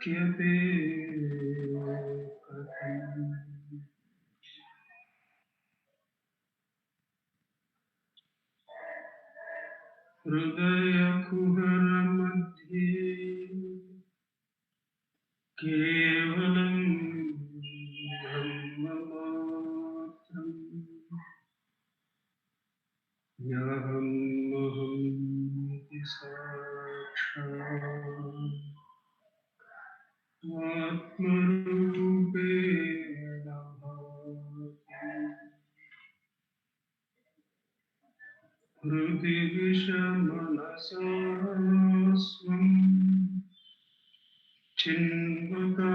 शक्यते हृदय कुहर मध्ये केवलं ब्रह्ममात्रम् यहमहमिति साक्षात् आत्मरूपेण भाति हृदि विषमनसा स्वं चिन्वता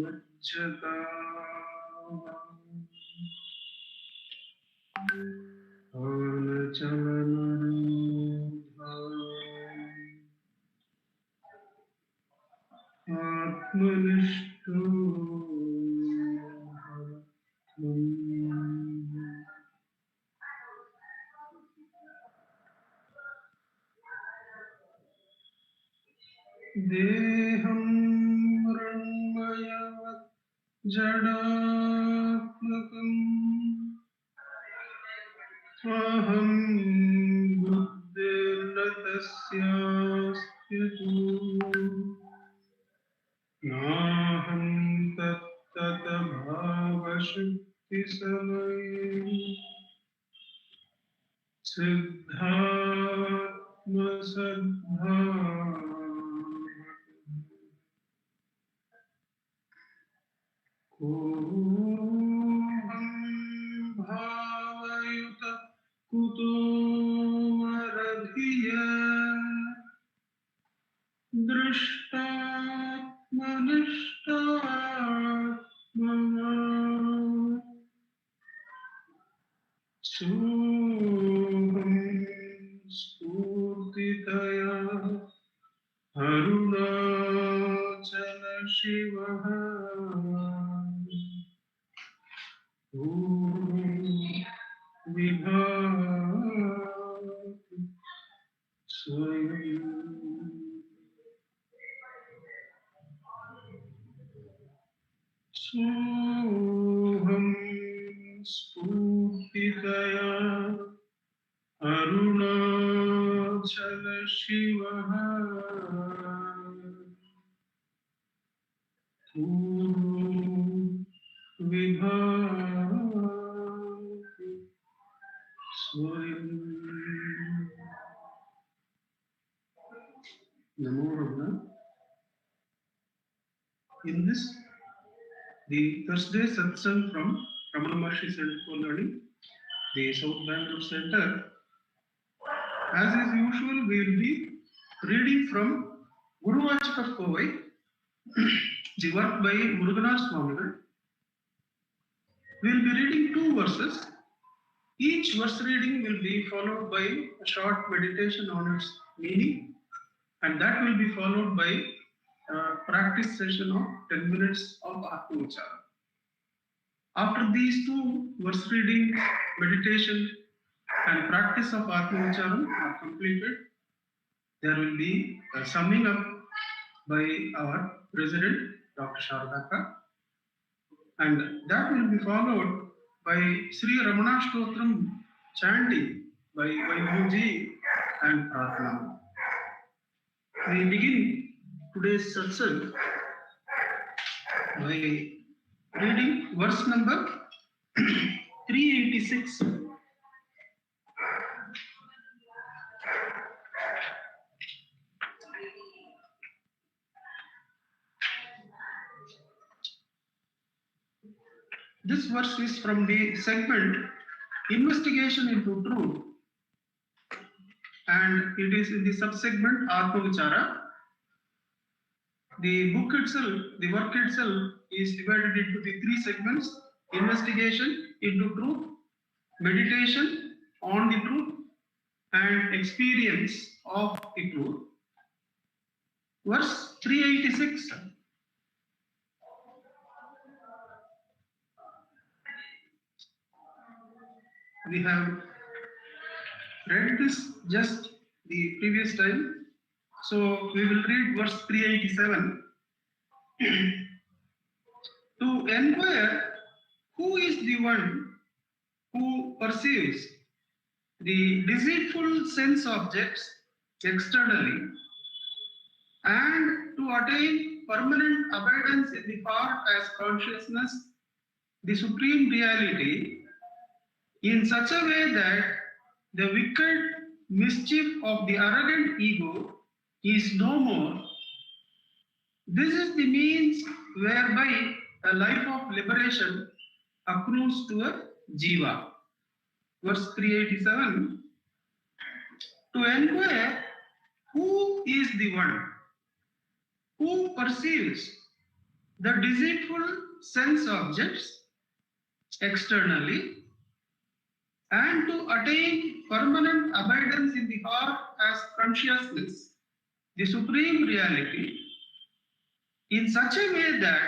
मज्जता आत्मनिष्ठो देहं मृण्मयवत् जडात्मकम् अहं बुद्धिर्न तस्यास्त्यतो नाहं तत्तत भावशक्तिसमये सिद्धात्मसद्भाव कोऽहं भावयुत कुतो वरधिया दृष्टात्मनिष्ठात्मना सोऽहं स्फूर्तितया अरुणाचल शिवः ॐ विभाति स्वयं सोऽहं स्फूर्तितया अरुणाचल शिवः ॐ विभाति स्वयं नमो Rama. In this, the Thursday Satsangh from Ramanacentre Bengaluru, the South Bangalore Center. As is usual, we will be reading from Guru Vachaka Kovai, the work by Muruganar Swamigal. We will be reading 2 verses. Each verse reading will be followed by a short meditation on its meaning, and that will be followed by a practice session of 10 minutes of Atma Uchara. After these 2 verse reading, meditation, and practice of Atma Uchara are completed, there will be a summing up by our President, Dr. Sharadaka, and that will be followed by Sri Ramanastotram chanting by Vaibhuji and Pratna. We begin today's satsang by reading verse number 386. This verse is from the segment Investigation into Truth, and it is in the subsegment Atma Vichara. The book itself, the work itself, is divided into the 3 segments: investigation into truth, meditation on the truth, and experience of the truth. Verse 386. We have read this just the previous time, So we will read verse 387. To inquire who is the one who perceives the deceitful sense objects externally, and to attain permanent abidance in the heart as consciousness, the supreme reality, in such a way that the wicked mischief of the arrogant ego is no more. This is the means whereby a life of liberation accrues to a jiva. Verse 387. To inquire who is the one who perceives the deceitful sense objects externally, and to attain permanent abidance in the heart as consciousness, the supreme reality, in such a way that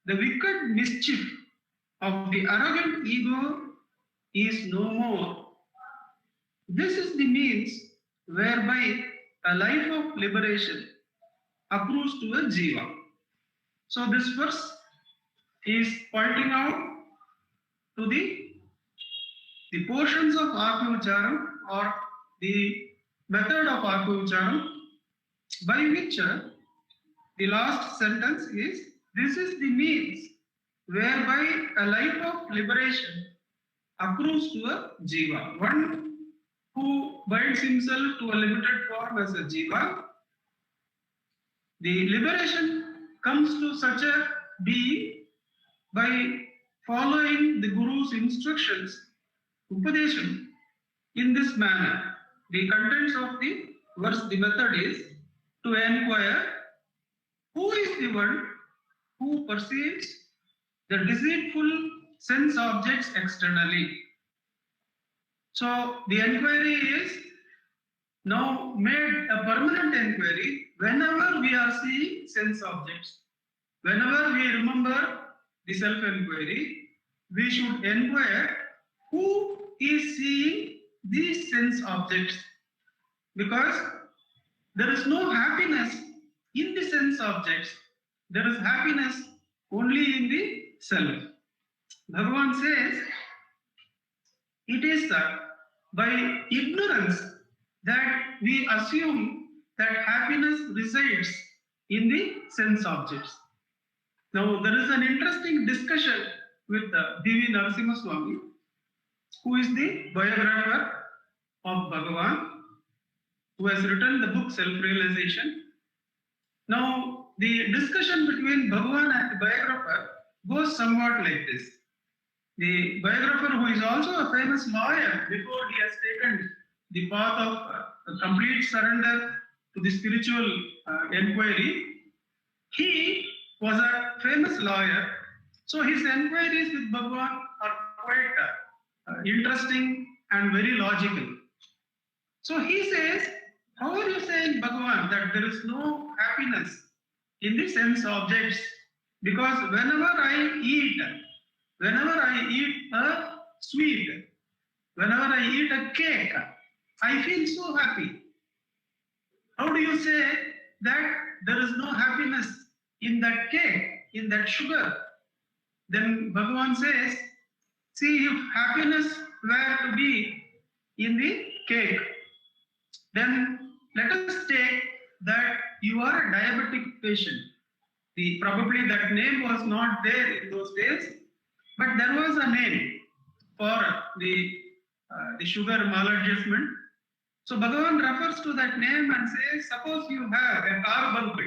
the wicked mischief of the arrogant ego is no more. This is the means whereby a life of liberation accrues to a jiva. So this verse is pointing out to the portions of Atma-Vicharam, or the method of Atma-Vicharam, by which the last sentence is, this is the means whereby a life of liberation accrues to a jiva. One who binds himself to a limited form as a jiva, the liberation comes to such a being by following the Guru's instructions, Upadesham, in this manner. The contents of the verse, the method is to inquire who is the one who perceives the deceitful sense objects externally. So the inquiry is now made a permanent inquiry whenever we are seeing sense objects. Whenever we remember the self-inquiry, we should inquire who is seeing these sense objects, because there is no happiness in the sense objects. There is happiness only in the self. Bhagavan says, it is by ignorance that we assume that happiness resides in the sense objects. Now, there is an interesting discussion with D.V. Narasimha Swami, who is the biographer of Bhagavan, who has written the book Self-Realization. Now, the discussion between Bhagavan and the biographer goes somewhat like this. The biographer, who is also a famous lawyer before he has taken the path of complete surrender to the spiritual inquiry, he was a famous lawyer. So his inquiries with Bhagavan are quite interesting and very logical. So he says, how are you saying, Bhagavan, that there is no happiness in the sense objects? Because whenever I eat a sweet, whenever I eat a cake, I feel so happy. How do you say that there is no happiness in that cake, in that sugar? Then Bhagavan says, see, if happiness were to be in the cake, then let us take that you are a diabetic patient. Probably that name was not there in those days, but there was a name for the sugar maladjustment. So Bhagavan refers to that name and says, suppose you have a carbuncle.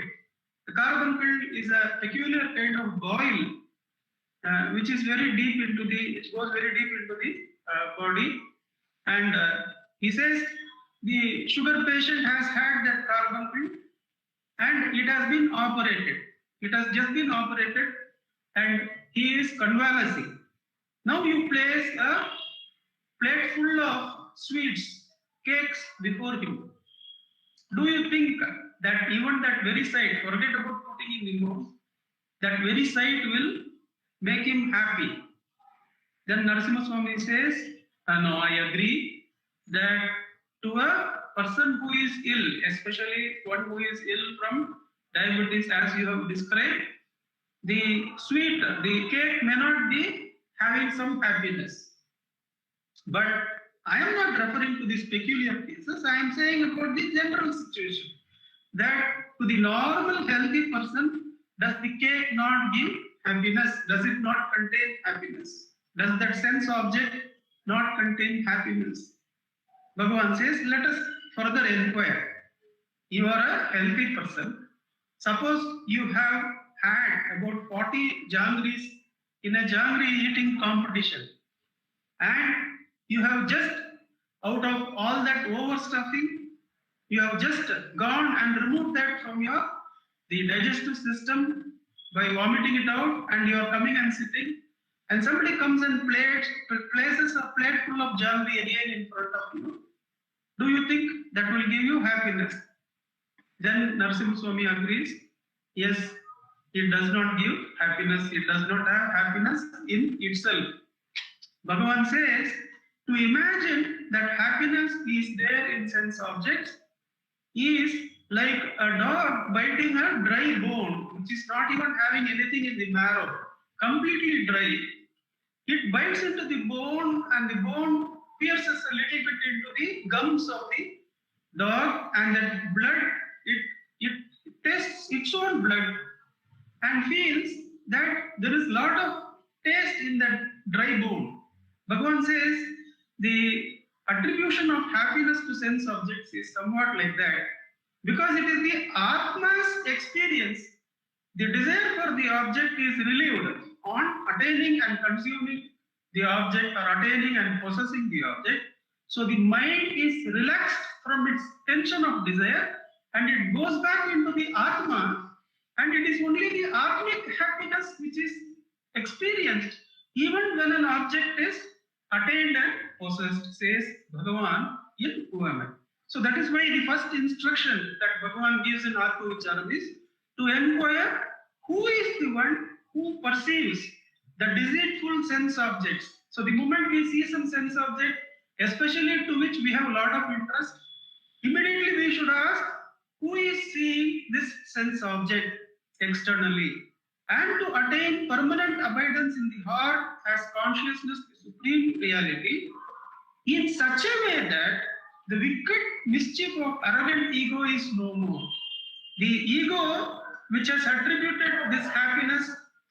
The carbuncle is a peculiar kind of boil, which is very deep into it goes very deep into the body. And he says, the sugar patient has had that carbuncle and it has been operated. It has just been operated and he is convalescing. Now you place a plate full of sweets, cakes before him. Do you think that even that very sight, forget about putting in the mouth, that very sight will make him happy? Then Narasimha Swami says, no, I agree that to a person who is ill, especially one who is ill from diabetes, as you have described, the sweet, the cake may not be having some happiness. But I am not referring to these peculiar cases. I am saying about the general situation. That to the normal healthy person, does the cake not give happiness? Does it not contain happiness? Does that sense object not contain happiness? Bhagavan says, let us further inquire. You are a healthy person. Suppose you have had about 40 jangris in a jangri eating competition, and you have just, out of all that overstuffing, you have just gone and removed that from the digestive system by vomiting it out, and you are coming and sitting, and somebody comes and places a plate full of jangri again in front of you. Do you think that will give you happiness? Then Narasimha Swami agrees, yes, it does not give happiness. It does not have happiness in itself. Bhagavan says, to imagine that happiness is there in sense objects is like a dog biting a dry bone, which is not even having anything in the marrow, completely dry. It bites into the bone, and the bone pierces a little bit into the gums of the dog, and that blood, it tastes its own blood and feels that there is a lot of taste in that dry bone. Bhagavan says the attribution of happiness to sense objects is somewhat like that, because it is the Atma's experience. The desire for the object is relieved on attaining and consuming the object, or attaining and possessing the object. So the mind is relaxed from its tension of desire, and it goes back into the Atma, and it is only the Atmic happiness which is experienced even when an object is attained and possessed, says Bhagavan in Uvaman. So that is why the first instruction that Bhagavan gives in Atma-Vicharam is to inquire who is the one who perceives the deceitful sense objects. So the moment we see some sense object, especially to which we have a lot of interest, immediately we should ask, who is seeing this sense object externally? And to attain permanent abidance in the heart as consciousness, the supreme reality, in such a way that the wicked mischief of arrogant ego is no more. The ego which has attributed this happiness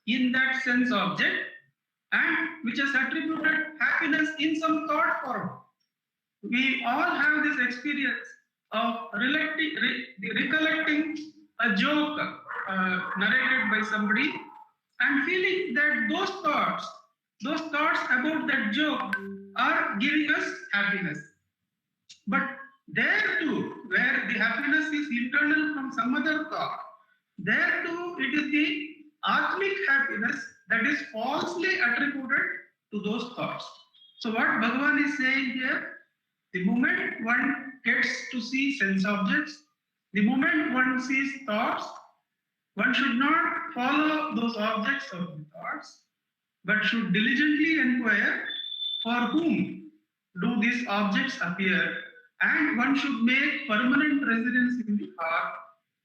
in that sense object, and which has attributed happiness in some thought form. We all have this experience of recollecting a joke narrated by somebody and feeling that those thoughts about that joke are giving us happiness. But there too, where the happiness is internal from some other thought, there too it is the Atmic happiness that is falsely attributed to those thoughts. So what Bhagavan is saying here, the moment one gets to see sense objects, the moment one sees thoughts, one should not follow those objects of the thoughts, but should diligently inquire for whom do these objects appear, and one should make permanent residence in the heart,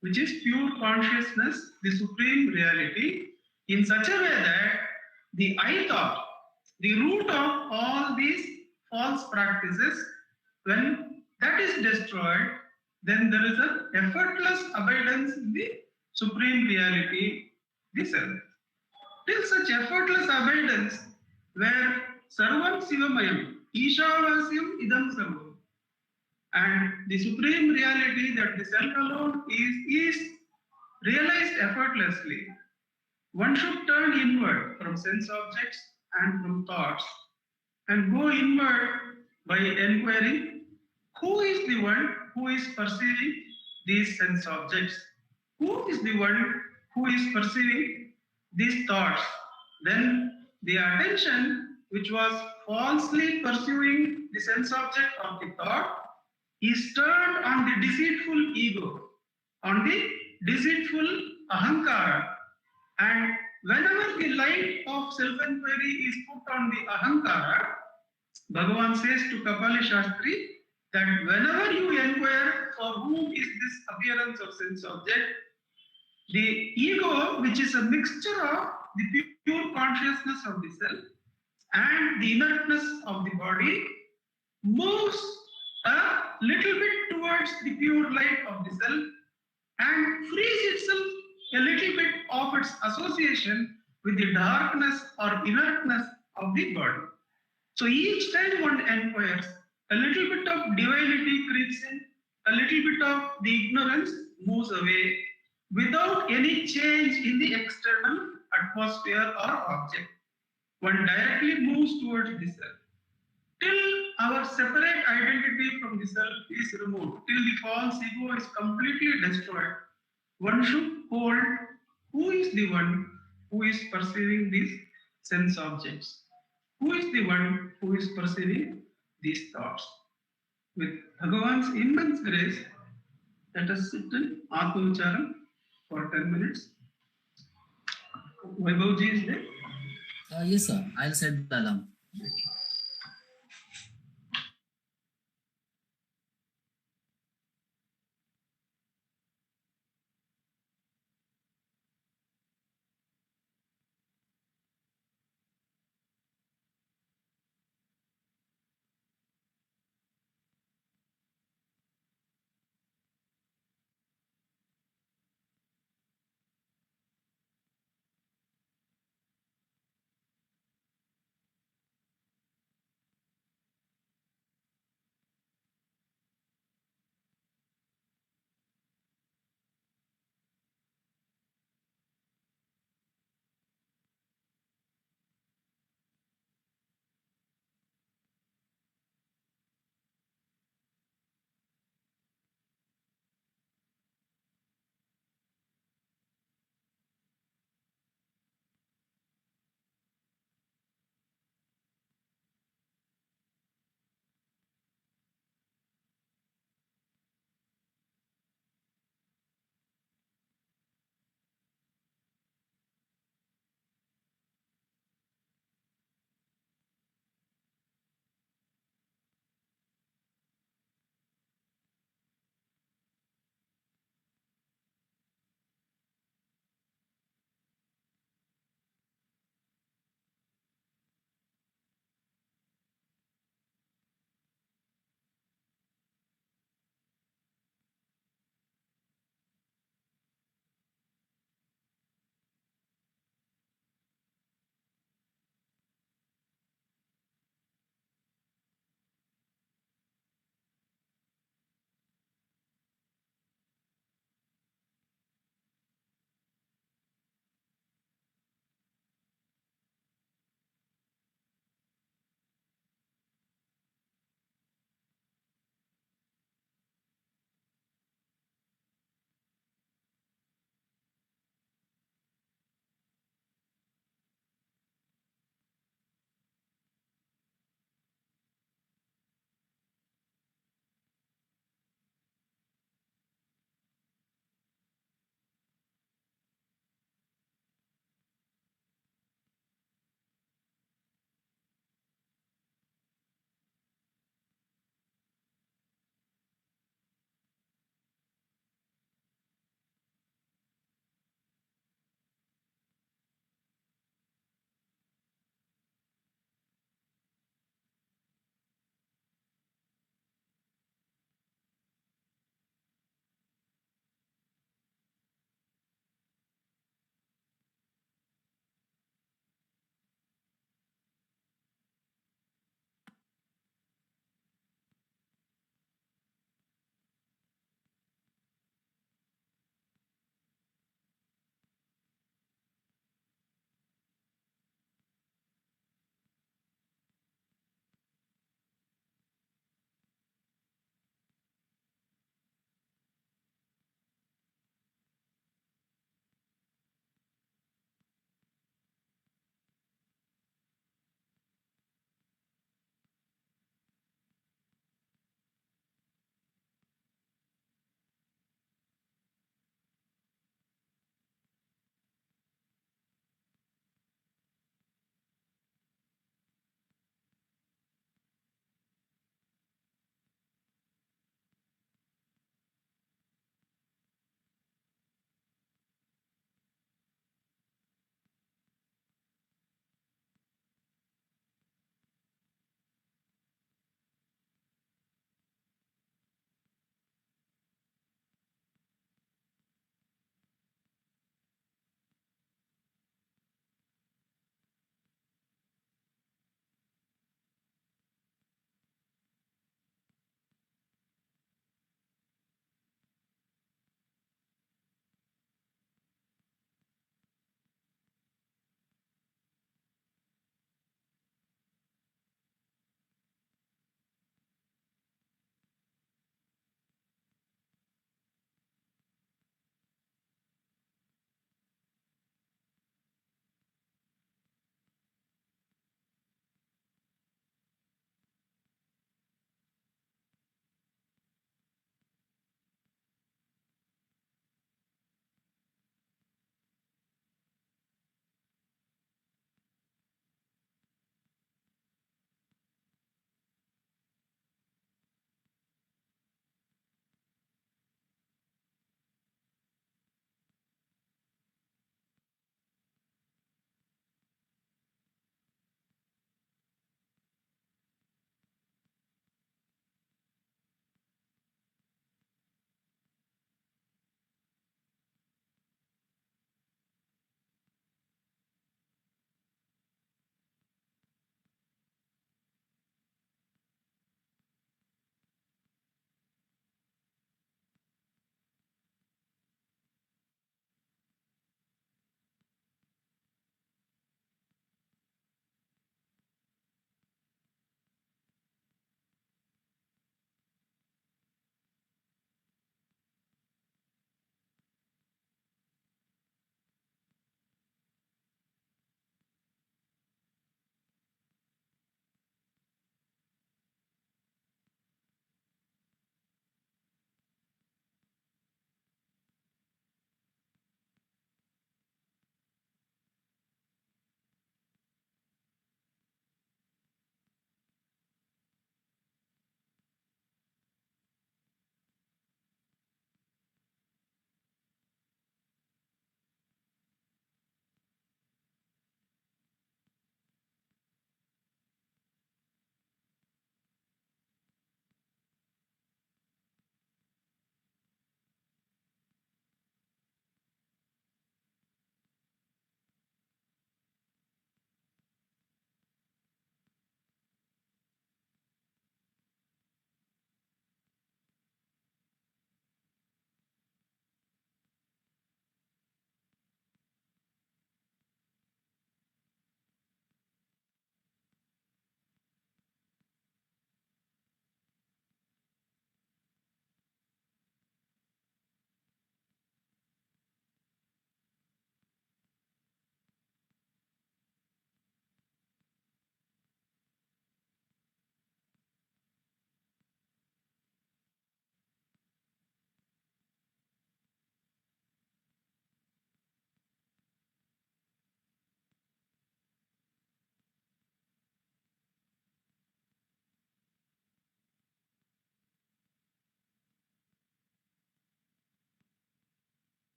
which is pure consciousness, the supreme reality, in such a way that the I thought, the root of all these false practices, when that is destroyed, then there is an effortless abidance in the supreme reality, the self. Till such effortless abidance, where Sarvam Sivamayam, Ishavasyam Idam Sarvam, and the supreme reality that the self alone is realized effortlessly, one should turn inward from sense objects and from thoughts, and go inward by inquiring who is the one who is perceiving these sense objects, who is the one who is perceiving these thoughts. Then the attention which was falsely pursuing the sense object of the thought is turned on the deceitful ego, on the deceitful ahankara. And whenever the light of self-inquiry is put on the ahankara, Bhagavan says to Kapali Shastri that whenever you inquire for whom is this appearance of sense object, the ego, which is a mixture of the pure consciousness of the self and the inertness of the body, moves a little bit towards the pure light of the self and frees itself a little bit of its association with the darkness or inertness of the body. So each time one inquires, a little bit of divinity creeps in, a little bit of the ignorance moves away without any change in the external atmosphere or object. One directly moves towards the self. Till our separate identity from the self is removed, till the false ego is completely destroyed, one should hold who is the one who is perceiving these sense objects, who is the one who is perceiving these thoughts. With Bhagavan's immense grace, let us sit in Atmavicharam for 10 minutes. Vaibhavji is there? Yes, sir. I'll set the alarm.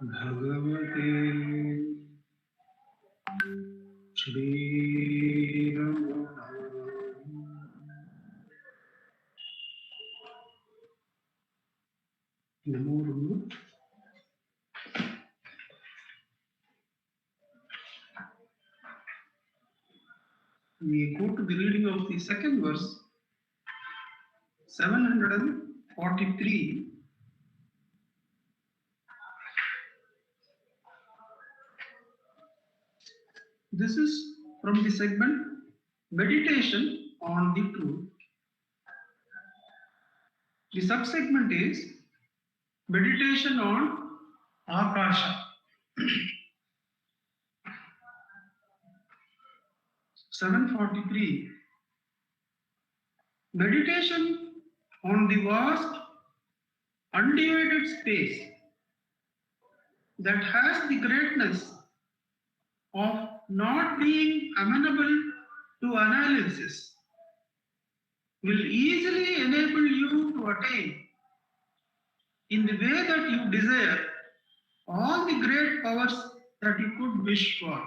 Bhagavate Shri Namo Rama. We go to the reading of the second verse, 743. This is from the segment Meditation on the Truth. The subsegment is Meditation on Akasha. 743. Meditation on the vast, undivided space that has the greatness of not being amenable to analysis will easily enable you to attain, in the way that you desire, all the great powers that you could wish for.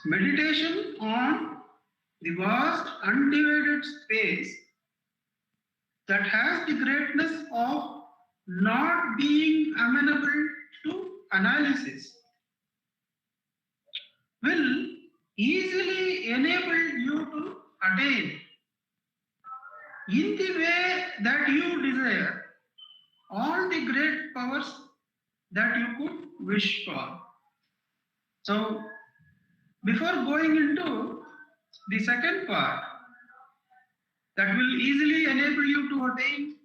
Meditation on the vast, undivided space that has the greatness of not being amenable to analysis will easily enable you to attain, in the way that you desire, all the great powers that you could wish for. So, before going into the second part, that will easily enable you to attain,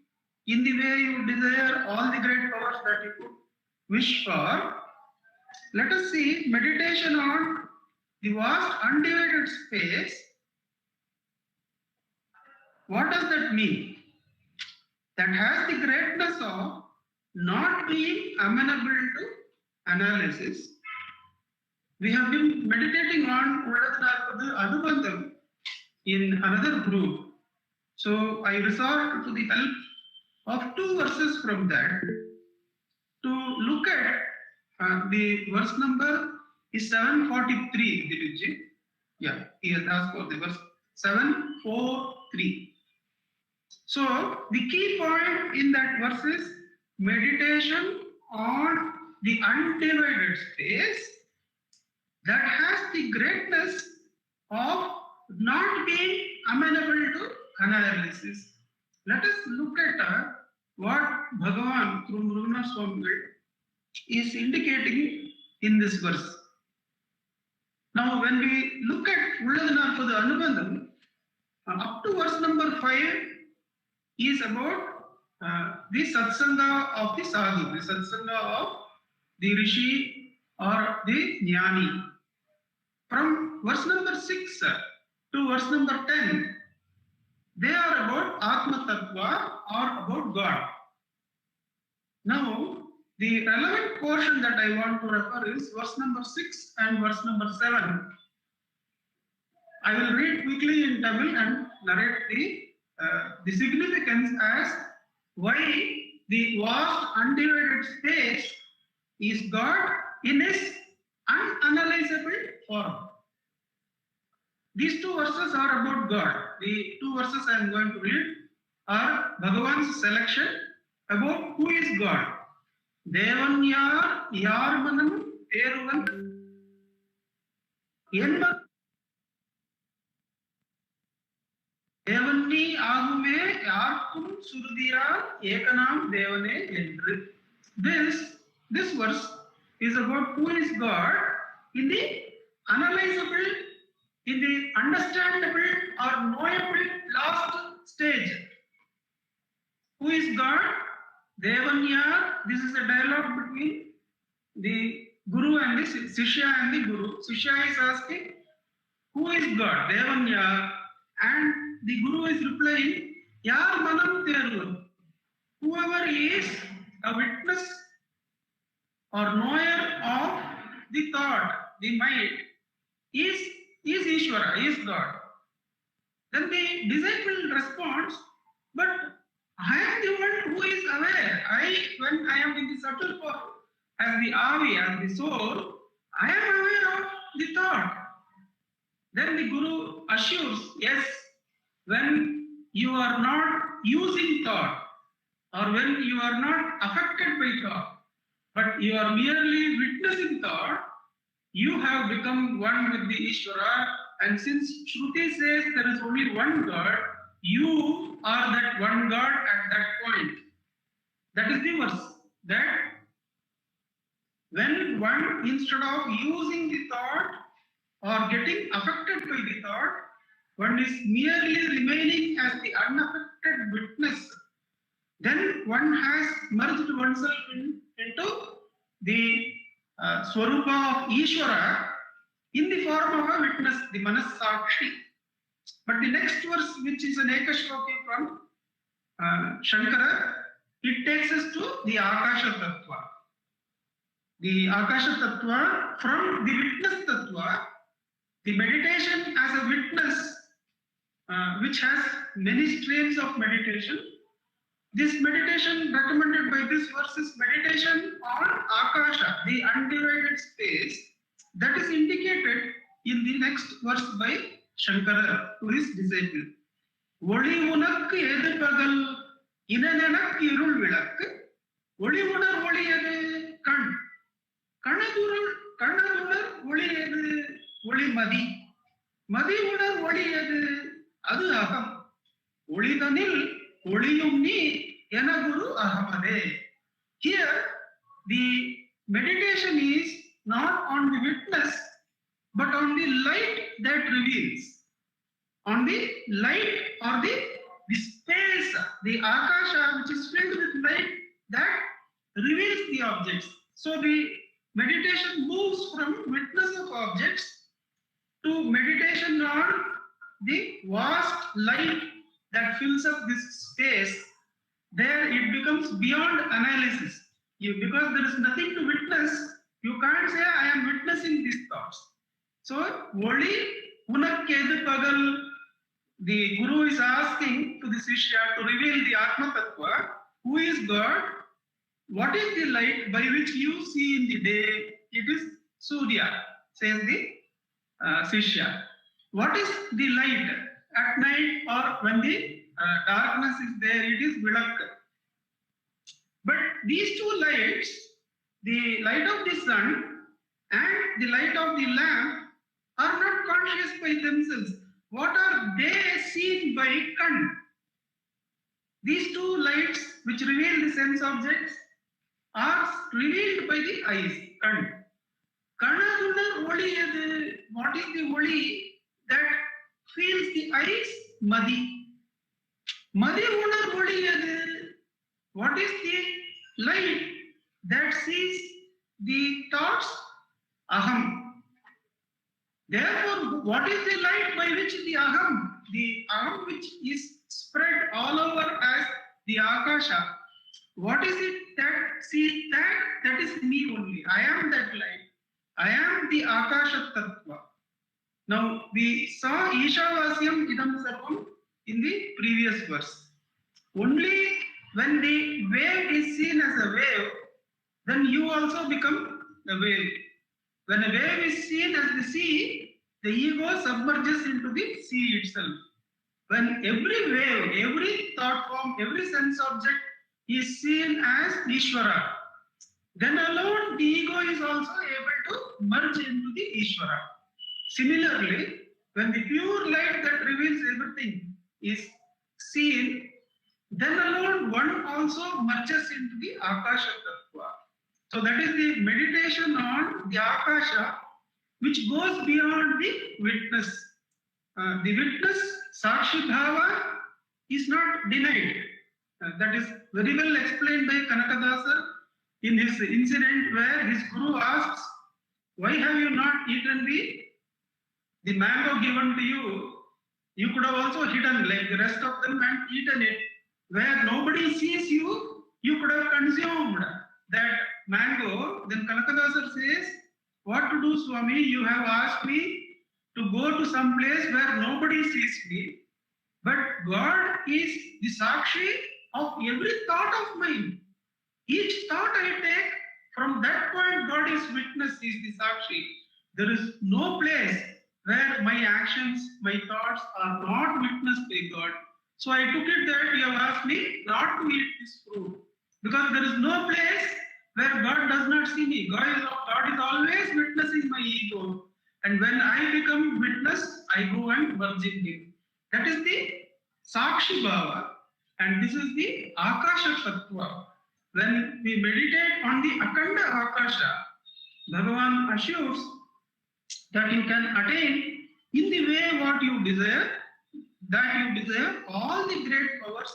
in the way you desire, all the great powers that you could wish for, let us see meditation on the vast undivided space. What does that mean? That has the greatness of not being amenable to analysis. We have been meditating on Adubandham in another group. So I resort to the help of two verses from that to look at the verse number is 743, Dilipji. Yeah, he has asked for the verse 743. So the key point in that verse is meditation on the undivided space that has the greatness of not being amenable to analysis. Let us look at what Bhagavan through Mrugana Swami is indicating in this verse. Now, when we look at Ulladhanarpada Anubandham, up to verse number 5 is about the Satsangha of the Sadhu, the Satsangha of the Rishi or the Jnani. From verse number 6 to verse number 10, they are about Atma Tattva or about God. Now, the relevant portion that I want to refer is verse number 6 and verse number 7. I will read quickly in Tamil and narrate the significance as why the vast undivided space is God in His unanalyzable form. These two verses are about God. The two verses I am going to read are Bhagavan's selection about who is God. Devan yar yarmanam teruvan enma Devanni agume yarkum surudiyar ekanam devane endru. This verse is about who is God in the analyzable, in the understandable or knowable last stage. Who is God? Devanya. This is a dialogue between the Guru and the Sishya and the Guru. Sishya is asking, who is God? Devanya. And the Guru is replying, Yar manam teru. Whoever is a witness or knower of the thought, the mind, is Ishvara, is God. Then the disciple responds, but I am the one who is aware? When I am in the subtle form, as the avi, as the soul, I am aware of the thought. Then the Guru assures, yes, when you are not using thought, or when you are not affected by thought, but you are merely witnessing thought, you have become one with the Ishvara. And since Shruti says there is only one God, you are that one God at that point. That is the verse. That when one, instead of using the thought or getting affected by the thought, one is merely remaining as the unaffected witness, then one has merged oneself into the Swarupa of Ishvara in the form of a witness, the Manasakshi. But the next verse, which is an Ekashloki from Shankara, it takes us to the Akasha Tattva. The Akasha Tattva, from the witness Tattva, the meditation as a witness, which has many streams of meditation. This meditation recommended by this verse is meditation on Akasha, the undivided space, that is indicated in the next verse by Shankara to his disciple. Oli unakku edu pagal, inanenak irul vilakku, oli unar oli edu kan, kanadunar oli edu oli madi, madi unar oli edu adu aham, oli danil oliyum ni enaguru ahamade. Here the meditation is not on the witness, but on the light that reveals. On the light or the space, the Akasha, which is filled with light, that reveals the objects. So the meditation moves from witness of objects to meditation on the vast light that fills up this space. There it becomes beyond analysis. Because there is nothing to witness, you can't say I am witnessing these thoughts. So, Voli Unakkedu Pagal, the Guru is asking to the Sishya to reveal the Atma Tattva, who is God, what is the light by which you see in the day? It is Surya, says the Sishya. What is the light at night or when the darkness is there? It is Vilak. But these two lights, the light of the sun and the light of the lamp, are not conscious by themselves. What are they seen by Kan? These two lights which reveal the sense objects are revealed by the eyes, Kan. Kanadunar Oli edu, what is the Oli that fills the eyes? Madi. Madi unar Oli edu, what is the light that sees the thoughts? Aham. Therefore, what is the light by which the aham which is spread all over as the Akasha, what is it that sees that? That is me only. I am that light. I am the Akasha Tattva. Now, we saw Ishavasyam Idam Sarvam in the previous verse. Only when the wave is seen as a wave, then you also become the wave. When a wave is seen as the sea, the ego submerges into the sea itself. When every wave, every thought form, every sense object is seen as Ishvara, then alone the ego is also able to merge into the Ishvara. Similarly, when the pure light that reveals everything is seen, then alone one also merges into the Akasha Tattva. So that is the meditation on the Akasha, which goes beyond the witness. The witness, Sakshi Bhava, is not denied. That is very well explained by Kanakadasa in his incident where his Guru asks, why have you not eaten the mango given to you? You could have also hidden like the rest of them and eaten it. Where nobody sees you, you could have consumed that mango. Then Kanakadasa says, what to do, Swami? You have asked me to go to some place where nobody sees me. But God is the Sakshi of every thought of mine. Each thought I take, from that point, God is witness, is the Sakshi. There is no place where my actions, my thoughts are not witnessed by God. So I took it that you have asked me not to eat this fruit. Because there is no place where God does not see me. God is always witnessing my ego. And when I become witness, I go and worship Him. That is the Sakshi Bhava. And this is the Akasha Tattva. When we meditate on the Akanda Akasha, Bhagavan assures that you can attain in the way what you desire, that you desire all the great powers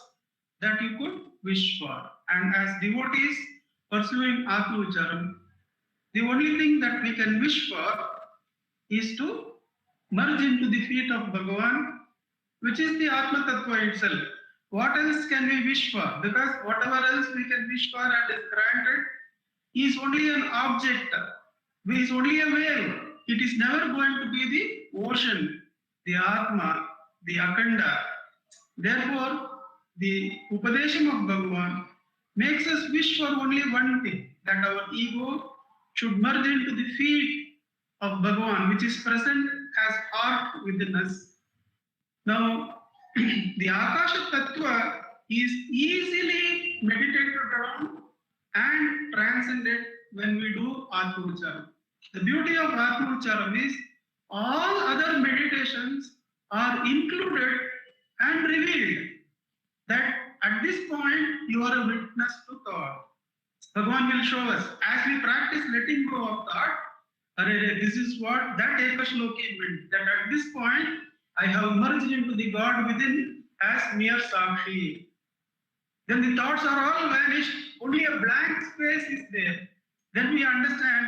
that you could wish for. And as devotees pursuing Atma Vicharam, the only thing that we can wish for is to merge into the feet of Bhagavan, which is the Atma Tattva itself. What else can we wish for? Because whatever else we can wish for and is granted is only an object, is only a wave. It is never going to be the ocean, the Atma, the Akanda. Therefore, the Upadesham of Bhagavan makes us wish for only one thing, that our ego should merge into the feet of Bhagavan, which is present as heart within us. Now, the Akasha Tattva is easily meditated on and transcended when we do Atma Vicharam. The beauty of Atma Vicharam is all other meditations are included and revealed. That at this point you are a witness to thought. Bhagavan will show us as we practice letting go of thought. This is what that Ekashloki meant. That at this point I have merged into the God within as mere Sakshi. Then the thoughts are all vanished, only a blank space is there. Then we understand,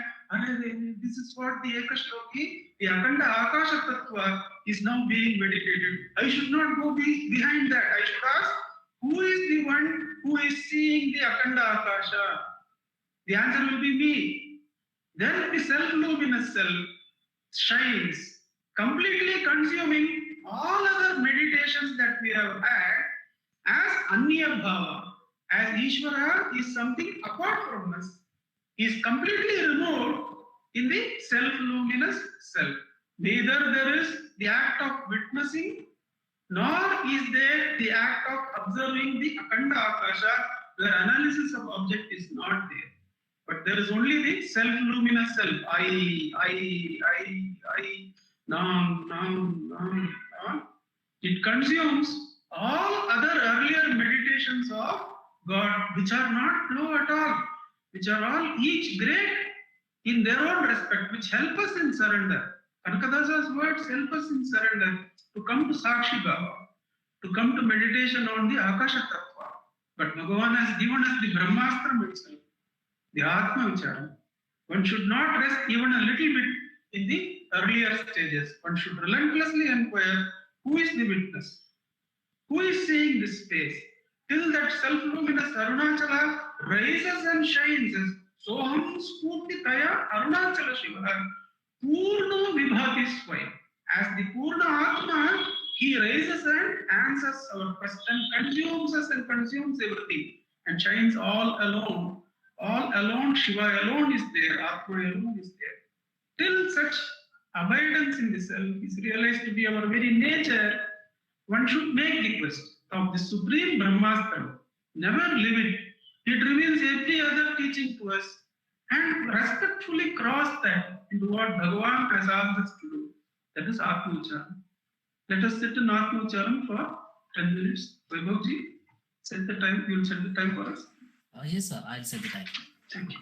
this is what the Ekashloki, the Akanda Akasha Tattva is now being meditated. I should not go behind that. I should ask, who is the one who is seeing the Akanda Akasha? The answer will be me. Then the self-luminous self shines, completely consuming all other meditations that we have had as Anya Bhava, as Ishvara is something apart from us, is completely removed in the self-luminous self. Neither there is the act of witnessing, nor is there the act of observing the Akanda Akasha, where analysis of object is not there. But there is only the self-luminous self. Nam. It consumes all other earlier meditations of God, which are not low at all, which are all each great in their own respect, which help us in surrender. Kanakadasa's words help us in surrender to come to Sakshi Bhava, to come to meditation on the Akasha Tattva. But Bhagavan has given us the Brahmastram itself, the Atma Vicharam. One should not rest even a little bit in the earlier stages. One should relentlessly inquire, who is the witness? Who is seeing this space? Till that self-luminous Arunachala rises and shines as Soham Spurti Kaya Arunachala Shiva Purna Vibhati Swai. As the Purna Atma, he rises and answers our question, consumes us and consumes everything, and shines all alone. All alone, Shiva alone is there, Atma alone is there. Till such abidance in the self is realized to be our very nature, one should make the quest of the supreme Brahmastra. Never leave it. It reveals every other teaching to us, and respectfully cross that into what Bhagavan has asked us to do. That is Atma Vicharam. Let us sit in Atma Vicharam for 10 minutes. Vaibhavji, set the time. You will set the time for us. Yes, sir. I'll set the time. Thank you.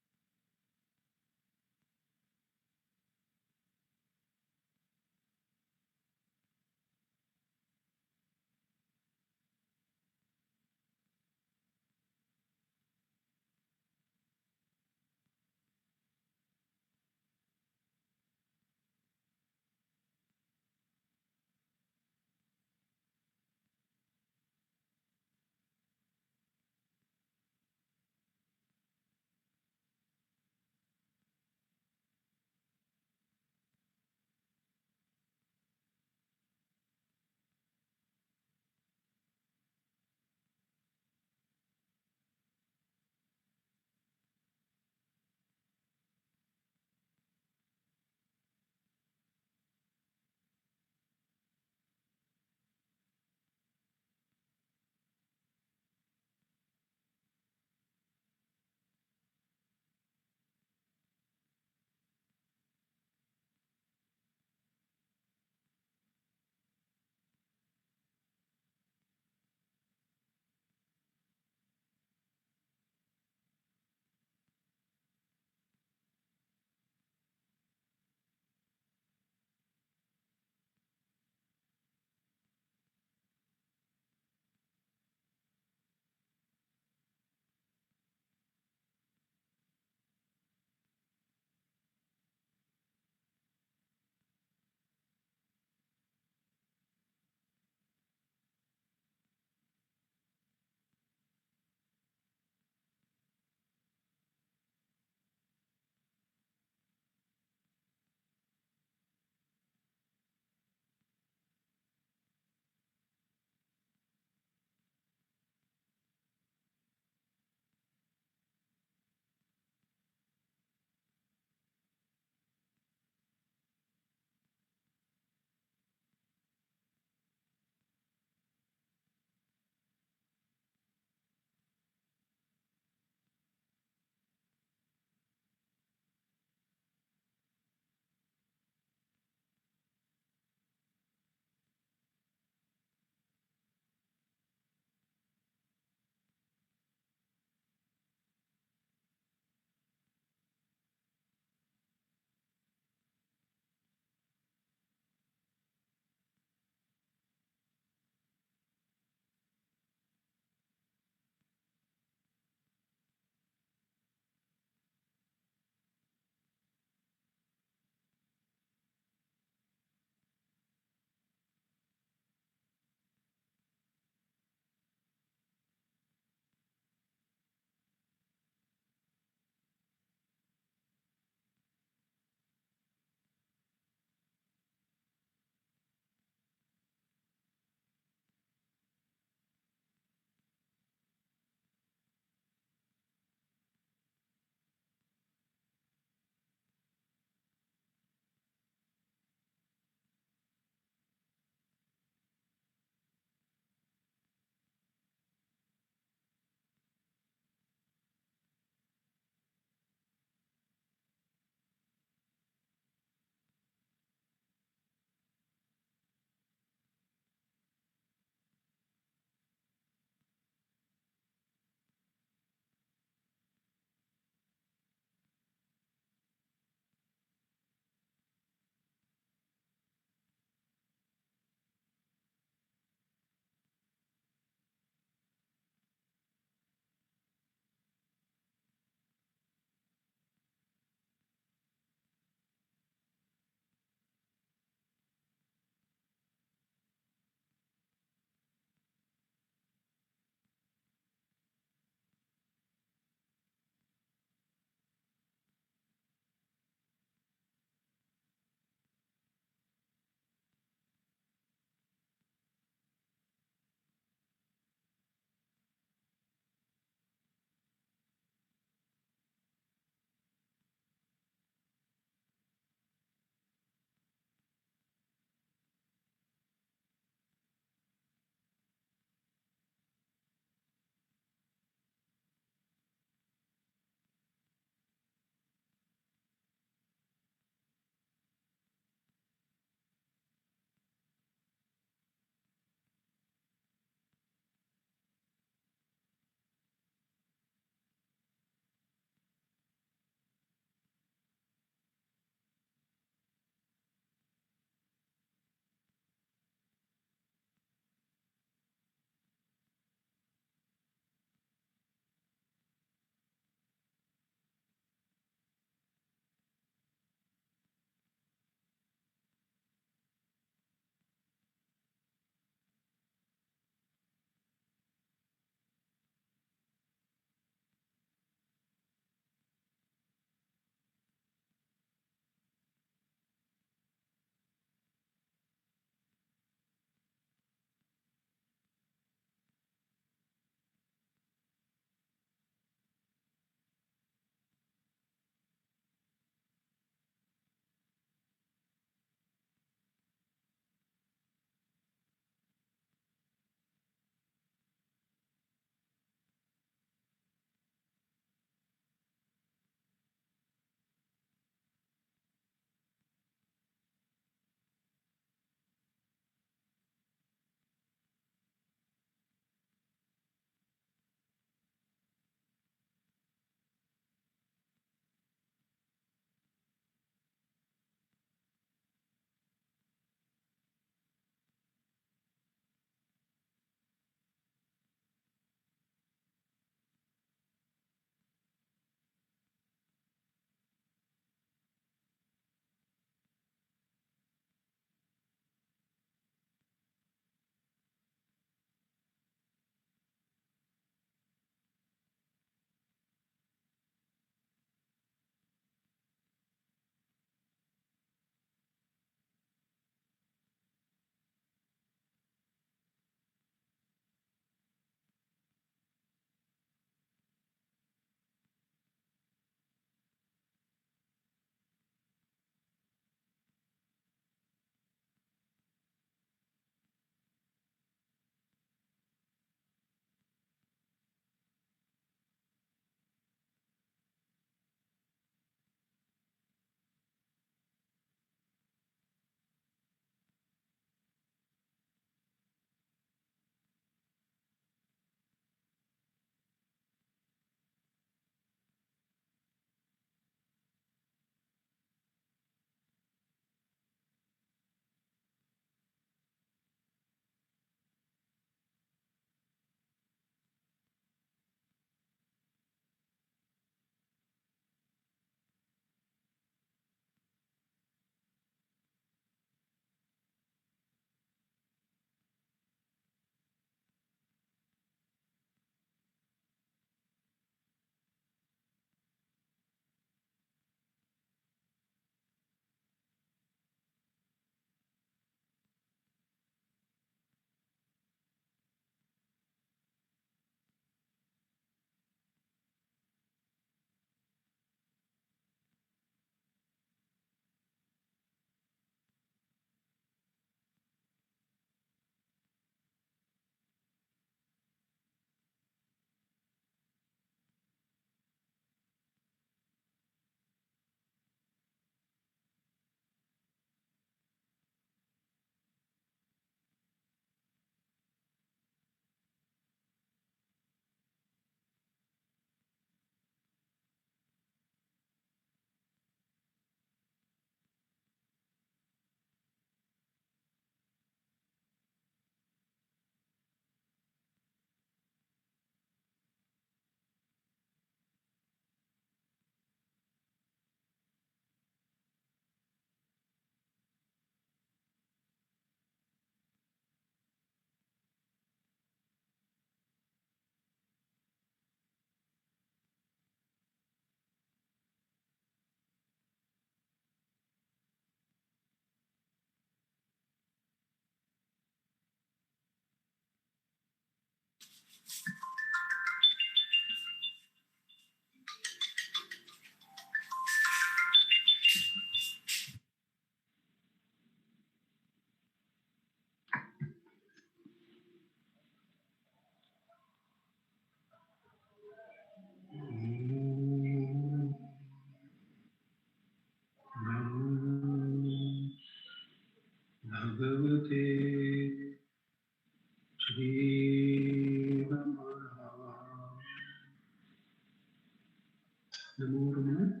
Namo Ramana.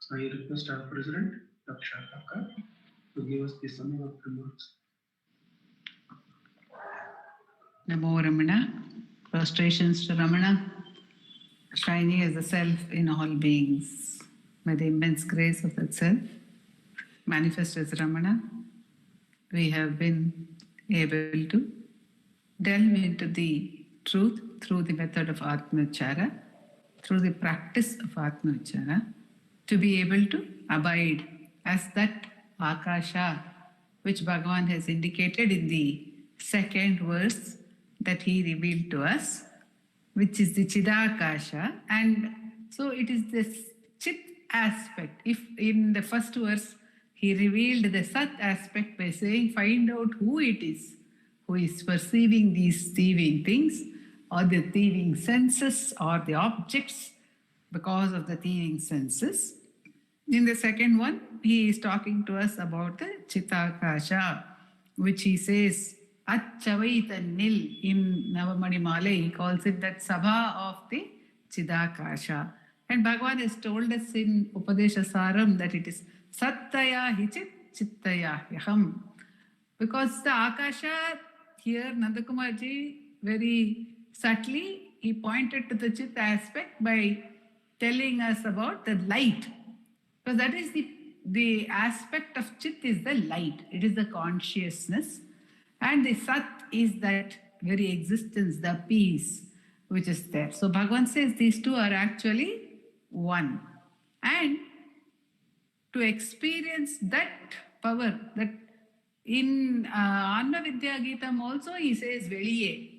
I request our President, Daksha Thakkar, to give us the summary of remarks. Namo Ramana. Prostrations to Ramana, shining as the self in all beings. May the immense grace of that self manifest as Ramana. We have been able to delve into the truth through the method of Atmachara, through the practice of Atmachara, to be able to abide as that Akasha which Bhagavan has indicated in the second verse that he revealed to us, which is the Chidakasha. And so it is this Chit aspect. If in the first verse he revealed the Sat aspect by saying, find out who it is who is perceiving these thieving things, or the thieving senses, or the objects because of the thieving senses. In the second one, he is talking to us about the Chitakasha, which he says, Achavaita Nil in Navamani Male, he calls it that Sabha of the Chidakasha. And Bhagavan has told us in Upadesha Saram that it is Sattaya Hichit Chittaya Yaham. Because the Akasha, here Nandakumarji very subtly, he pointed to the Chit aspect by telling us about the light. Because that is the aspect of Chit is the light. It is the consciousness. And the Sat is that very existence, the peace which is there. So Bhagavan says these two are actually one. And to experience that power, that in Anna Vidya Geetam also he says Veliye.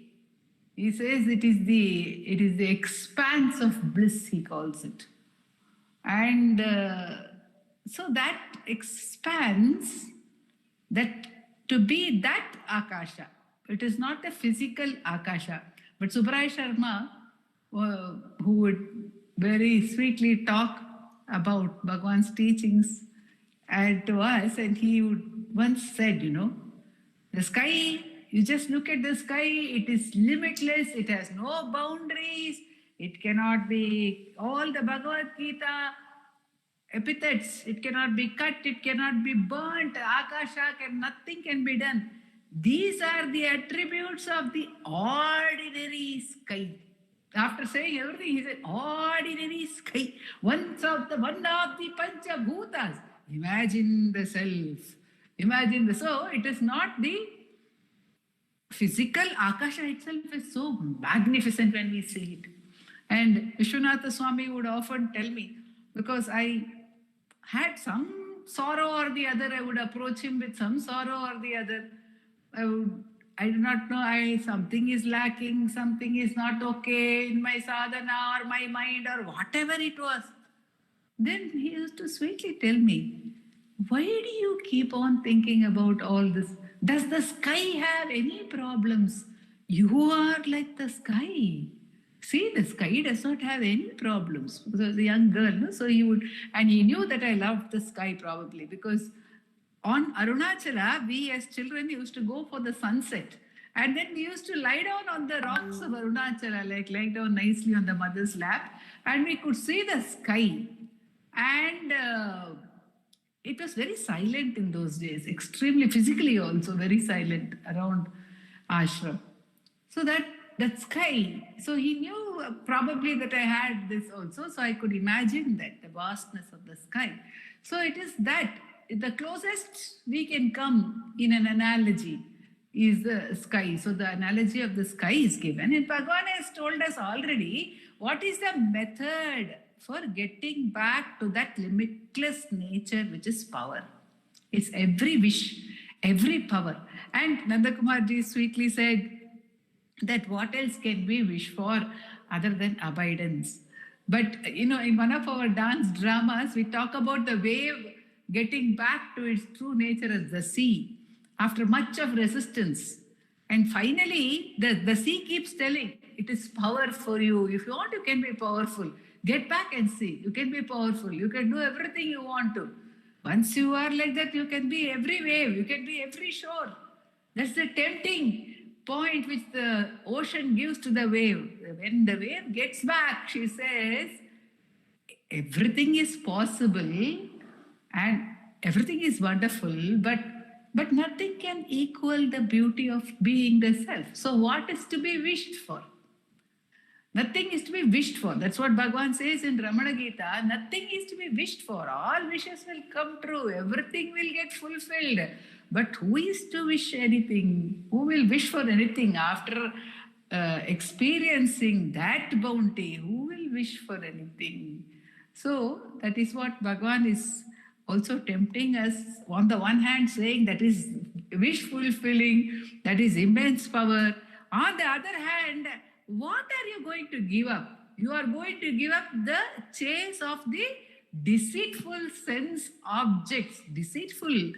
He says it is the expanse of bliss, he calls it. And so that expanse, that to be that Akasha, it is not a physical Akasha. But Subhraya Sharma, who would very sweetly talk about Bhagavan's teachings and to us, and he would once said, the sky, you just look at the sky, it is limitless, it has no boundaries, it cannot be, all the Bhagavad Gita epithets, it cannot be cut, it cannot be burnt, Akasha, nothing can be done. These are the attributes of the ordinary sky. After saying everything, he said, ordinary sky, one of the Panchabhutas. Imagine the self. So it is not the physical Akasha itself is so magnificent when we see it. And Vishwanatha Swami would often tell me, because I had some sorrow or the other, I would approach him with some sorrow or the other. I do not know, something is lacking, something is not okay in my sadhana or my mind or whatever it was. Then he used to sweetly tell me, why do you keep on thinking about all this? Does the sky have any problems? You are like the sky. See, the sky does not have any problems. Because I was a young girl, no? So he would, and he knew that I loved the sky probably, because on Arunachala, we as children used to go for the sunset. And then we used to lie down on the rocks of Arunachala, like lie down nicely on the mother's lap, and we could see the sky. And it was very silent in those days, extremely physically also very silent around ashram. So that sky, so he knew probably that I had this also, so I could imagine that, the vastness of the sky. So it is that, the closest we can come in an analogy is the sky. So the analogy of the sky is given. And Bhagavan has told us already what is the method for getting back to that limitless nature which is power. It's every wish, every power. And Nandakumarji sweetly said that what else can we wish for other than abidance? But in one of our dance dramas, we talk about the wave getting back to its true nature as the sea after much of resistance. And finally, the sea keeps telling, it is power for you. If you want, you can be powerful. Get back and see. You can be powerful. You can do everything you want to. Once you are like that, you can be every wave. You can be every shore. That's the tempting point which the ocean gives to the wave. When the wave gets back, she says, everything is possible and everything is wonderful, but nothing can equal the beauty of being the self. So what is to be wished for? Nothing is to be wished for. That's what Bhagavan says in Ramana Gita. Nothing is to be wished for. All wishes will come true. Everything will get fulfilled. But who is to wish anything? Who will wish for anything after experiencing that bounty? Who will wish for anything? So that is what Bhagavan is also tempting us. On the one hand, saying that is wish fulfilling, that is immense power. On the other hand, what are you going to give up? You are going to give up the chase of the deceitful sense objects. Deceitful.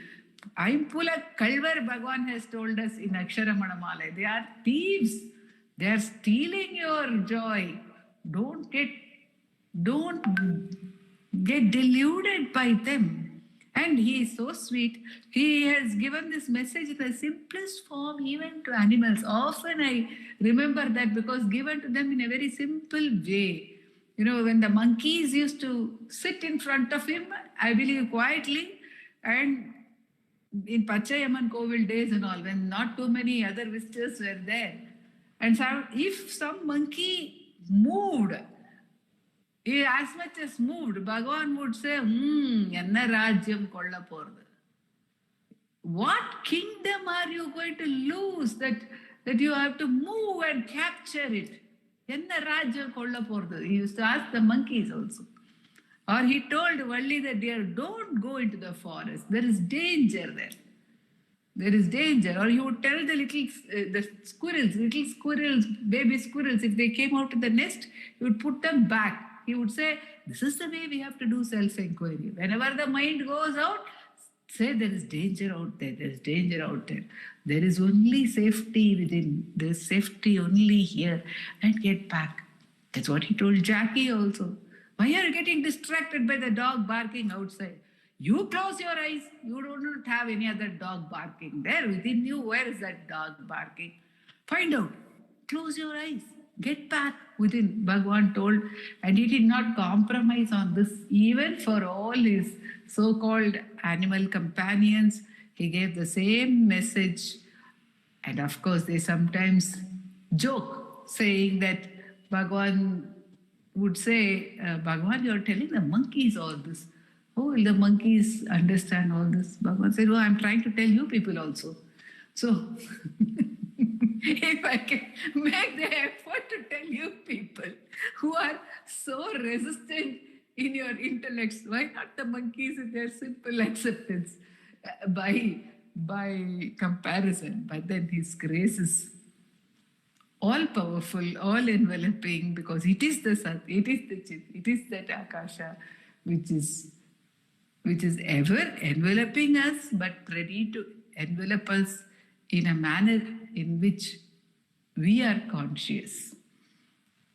Aimpula Kalvar, Bhagavan has told us in Aksharamanamala. They are thieves. They are stealing your joy. Don't get deluded by them. And he is so sweet. He has given this message in the simplest form even to animals. Often I remember that because given to them in a very simple way. You know, when the monkeys used to sit in front of him, I believe quietly, and in Pachayaman Kovil days and all, when not too many other visitors were there. And so if some monkey moved, as much as moved, Bhagavan would say, enna rajyam kolla pordu. What kingdom are you going to lose that you have to move and capture it? Enna rajyam kolla pordu. He used to ask the monkeys also. Or he told Valli the deer, don't go into the forest. There is danger there. There is danger. Or he would tell the little squirrels, baby squirrels, if they came out of the nest, he would put them back. He would say, this is the way we have to do self-inquiry. Whenever the mind goes out, say there is danger out there, there is danger out there. There is only safety within, there is safety only here, and get back. That's what he told Jackie also. Why are you getting distracted by the dog barking outside? You close your eyes, you don't have any other dog barking. There within you, where is that dog barking? Find out. Close your eyes. Get back within, Bhagavan told, and he did not compromise on this even for all his so-called animal companions. He gave the same message, and of course they sometimes joke, saying that Bhagavan would say, Bhagavan, you are telling the monkeys all this. How will the monkeys understand all this? Bhagavan said, I'm trying to tell you people also. So, if I can make the effort to tell you people who are so resistant in your intellects, why not the monkeys in their simple acceptance by comparison? But then His grace is all powerful, all enveloping, because it is the Sat, it is the Chit, it is that Akasha which is ever enveloping us, but ready to envelop us in a manner in which we are conscious.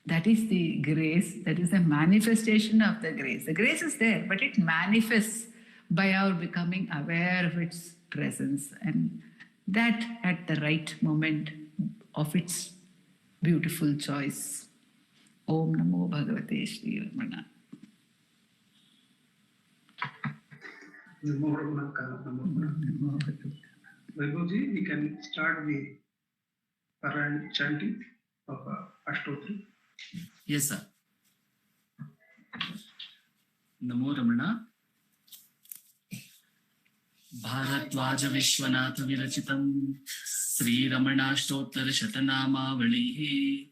That is the grace, that is the manifestation of the grace. The grace is there, but it manifests by our becoming aware of its presence, and that at the right moment of its beautiful choice. Om Namo Bhagavate Shri Ramana. Namo Ramana. Vaibhavji, we can start the Parayan chanting of Ashtotri. Yes, sir. Namo Ramana. Bharatvaja Vishwanath Virachitam Sri Ramanashtottara Shatanamavalihi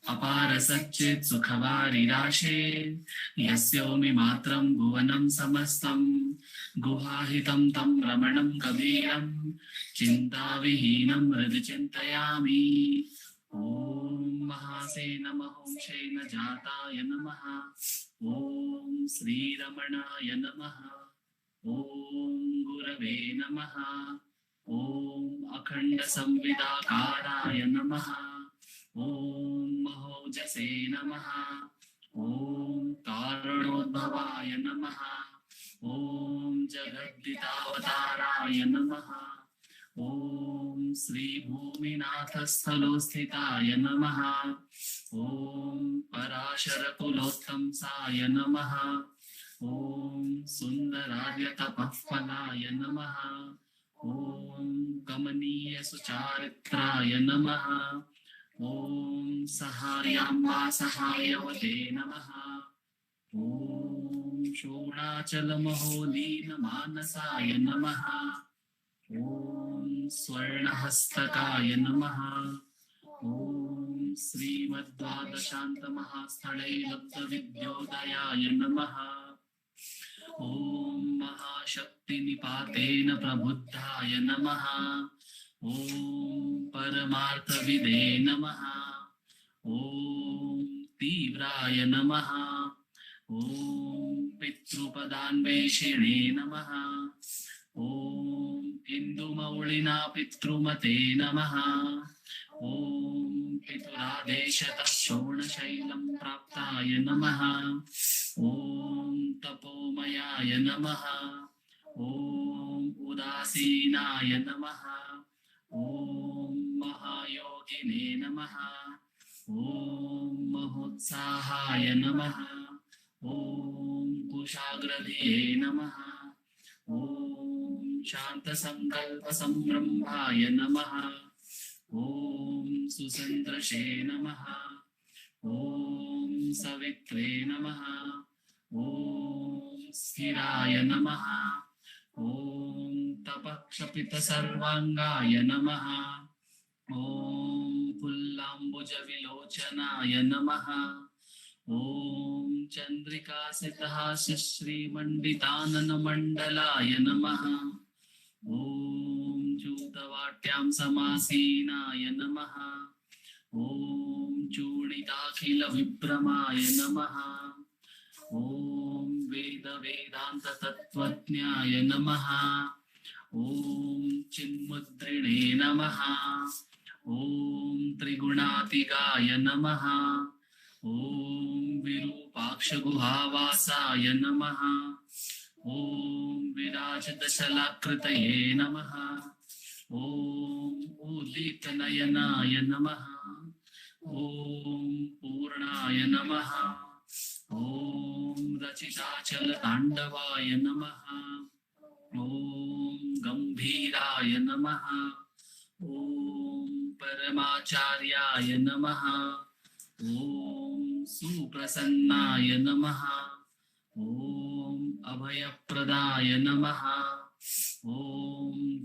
Apara Satchit Sukhavari Rashe Yasyomi Matram Bhuvanam Samastam Guhahitam Tam Ramanam Kabiram Chinta Vihinam Hridchintayami Om Mahasena Mahom Shena Jataya Namaha Om Sri Ramanaya Namaha Om Gurave Namaha Om Akhanda Samvidakaraya Namaha Om Mahojase Namaha Om Karanodbhavaya Namaha Om Jagadvitavatāraya Namaha Om Sri Bhuminathasthalosthitaya Namaha Om Parash पराशरकुलोत्तंसाय नमः। ॐ सुन्दरार्य तपःफलाय नमः। ॐ कमनीय सुचारित्राय नमः। ॐ सहायाम्बा सहायवते नमः। ॐ शोणाचलमहोलीनमानसाय नमः। ॐ स्वर्णहस्तकाय नमः। ॐ श्रीमद्द्वादशान्तमहास्थले लब्धविद्योदयाय नमः। ॐ महाशक्तिनिपातेन प्रबुद्धाय नमः। ॐ परमार्थविदे नमः। ॐ तीव्राय नमः। ॐ पितृपदान्वेषिणे नमः। ॐ इन्दुमौलिना पितृमते नमः। ॐ पितुरादेशतः शोणशैलं प्राप्ताय नमः। ॐ तपोमयाय नमः। ॐ उदासीनाय नमः। ॐ महायोगिने नमः। ॐ महोत्साहाय नमः। ॐ कुशाग्रधिये नमः। ॐ शान्तसङ्कल्पसंरम्भाय नमः। ॐ सुसन्दृशे नमः। ॐ सवित्रे नमः। ॐ स्थिराय नमः। ॐ तपक्षपितसर्वाङ्गाय नमः। ॐ पुल्लाम्बुजविलोचनाय नमः। ॐ चन्द्रिकासितहास्य श्रीमण्डिताननमण्डलाय नमः। ॐ जूतवाट्यां समासीनाय नमः। ॐ चूणिताखिलविभ्रमाय नमः। ॐ वेदवेदान्ततत्त्वज्ञाय नमः। ॐ चिन्मुद्रिणे नमः। ॐ त्रिगुणातिगाय नमः। ॐ विरूपाक्षगुहावासाय नमः। ॐ विराजदशलाकृतये नमः। ॐ उदितनयनाय नमः। ॐ पूर्णाय नमः। ॐ रचिताचलताण्डवाय नमः। ॐ गम्भीराय नमः। ॐ परमाचार्याय नमः। ॐ सुप्रसन्नाय नमः। ॐ अभयप्रदाय नमः। ॐ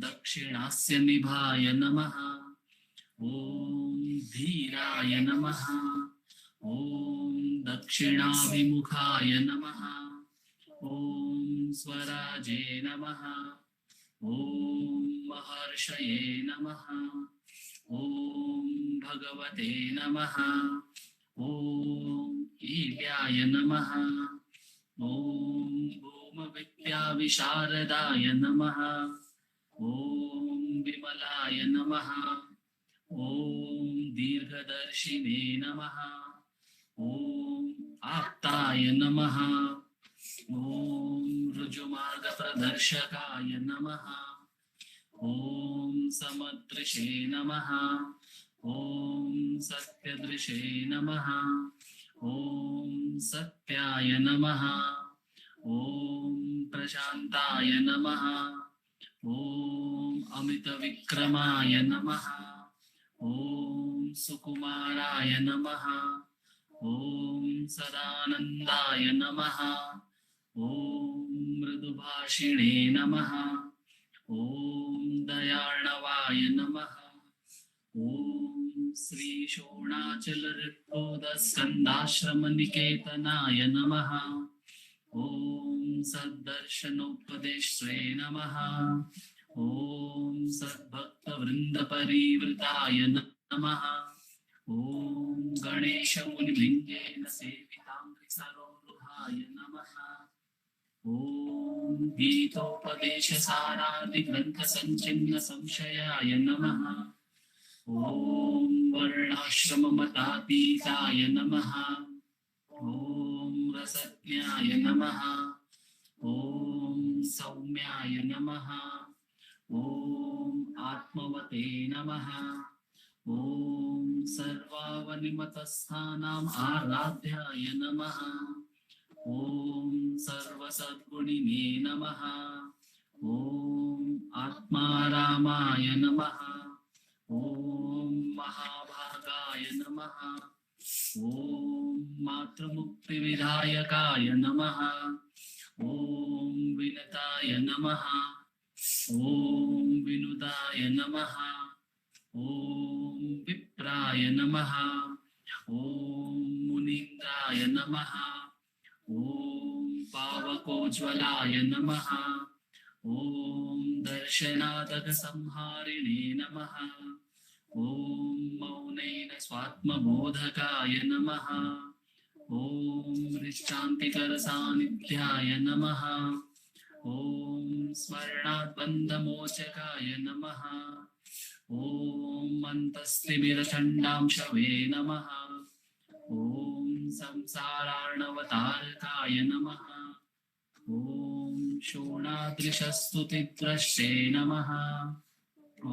दक्षिणास्य निभाय नमः। ॐ धीराय नमः। ॐ दक्षिणाभिमुखाय नमः। ॐ स्वराजे नमः। ॐ महर्षये नमः। ॐ भगवते नमः। ॐ ईल्याय नमः। ॐ भूमविद्याविशारदाय नमः। ॐ विमलाय नमः। ॐ दीर्घदर्शिने नमः। ॐ आप्ताय नमः। ॐ ऋजुमार्गप्रदर्शकाय नमः। ॐ समदृशे नमः। ॐ सत्यदृशे नमः। ॐ सत्याय नमः। ॐ प्रशान्ताय नमः। ॐ अमितविक्रमाय नमः। ॐ सुकुमाराय नमः। ॐ सदानन्दाय नमः। ॐ मृदुभाषिणे नमः। ॐ दयार्णवाय नमः। ॐ श्रीशोणाचलऋक्रोदस्कन्धाश्रमनिकेतनाय नमः। ॐ सद्दर्शनोपदेष्ट्रे नमः। ॐ सद्भक्तवृन्दपरिवृताय नमः। ॐ गणेशमुनिलिङ्गेन सेविताङ्घ्रिसरोरुहाय नमः। ॐ गीतोपदेशसारादिग्रन्थसञ्चिह्नसंशयाय नमः। ॐ वर्णाश्रममतातीताय नमः। ॐ रसज्ञाय नमः। ॐ सौम्याय नमः। ॐ आत्मवते नमः। ॐ सर्वावनिमतस्थानाम् आराध्याय नमः। ॐ सर्वसद्गुणिने नमः। ॐ आत्मारामाय नमः। ॐ महाभागाय नमः। ॐ मातृमुक्तिविधायकाय नमः। ॐ विनताय नमः। ॐ विनुताय नमः। ॐ विप्राय नमः। ॐ मुनीन्द्राय नमः। ॐ पावकोज्ज्वलाय नमः। ॐ दर्शनादकसंहारिणे नमः। ॐ मौनेन स्वात्मबोधकाय नमः। ॐ हृश्चान्तिकरसान्निध्याय नमः। ॐ स्मरणाद्बन्धमोचकाय नमः। ॐ मन्तस्तिमिरचण्डांशवे नमः। ॐ संसारार्णवतारकाय नमः। ॐ शोणादृशस्तुतिद्रष्टे नमः। ॐ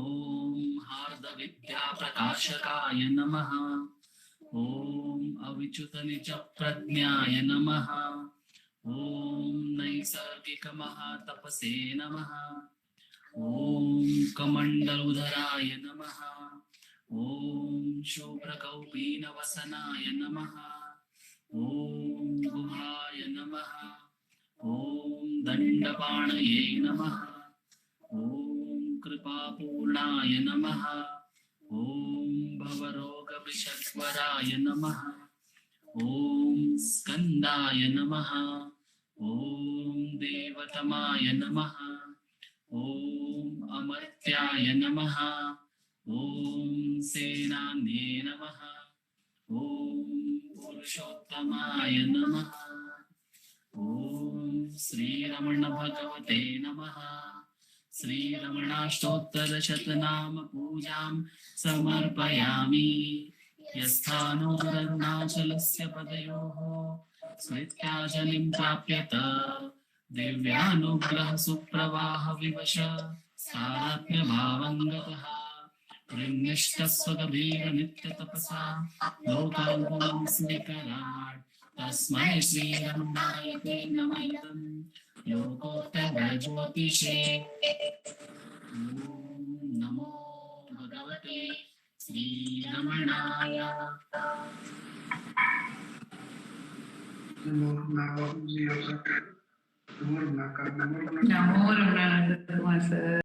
हार्दविद्याप्रकाशकाय नमः। ॐ अविच्युतनिजप्रज्ञाय नमः। ॐ नैसर्गिकमहातपसे नमः। ॐ कमण्डलुधराय नमः। ॐ शुभ्रकौपीनवसनाय नमः। ॐ गुहाय नमः। ॐ दण्डपाणये नमः। ॐ कृपापूर्णाय नमः। ॐ भवरोगविषज्वराय नमः। ॐ स्कन्दाय नमः। ॐ देवतमाय नमः। ॐ अमर्त्याय नमः। ॐ सेनान्ये नमः। ॐ पुरुषोत्तमाय नमः। ॐ श्रीरमण भगवते नमः। श्रीरमणाष्टोत्तरशतनाम पूजां समर्पयामि। यस्थानोररुणाचलस्य पदयोः स्मृत्याजलिं प्राप्यत दिव्यानुग्रह सुप्रवाह विवश सारात्म्यभावं गतः ऋन्निष्ठस्वगभीर नित्यतपसा लोकाल्पं स्वीकराट् तस्मै श्रीरमणाय ते नमः योगोत्तरज्योतिषे। ॐ नमो भगवते श्रीरमणाय। Namo Namo Namo Namo Ramanacentre Bengaluru.